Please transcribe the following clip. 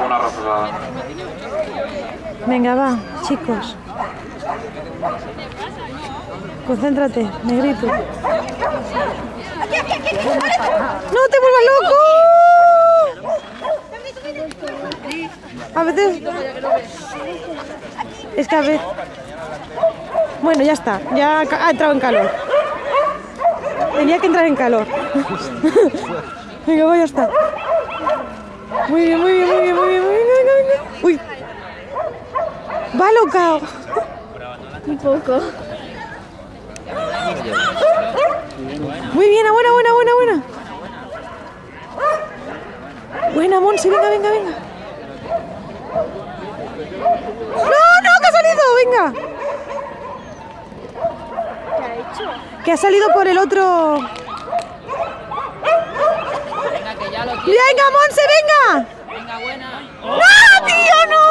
Una rosada. Venga, va, chicos. Concéntrate, negrito. ¡No te vuelvas loco! A veces... Es que a veces... Bueno, ya está. Ya ha entrado en calor. Tenía que entrar en calor. Venga, va, ya está. Muy bien, muy bien, muy bien, muy bien, muy bien. Venga, venga. Uy. Va loca. Un poco. Muy bien, buena, buena, buena, buena. Buena, Monse, venga, venga, venga. ¡No, no, que ha salido! Venga. ¿Qué ha hecho? Que ha salido por el otro. Venga, que ya lo quiero. ¡Venga, Monse, venga! Venga, buena. ¡No, tío, no!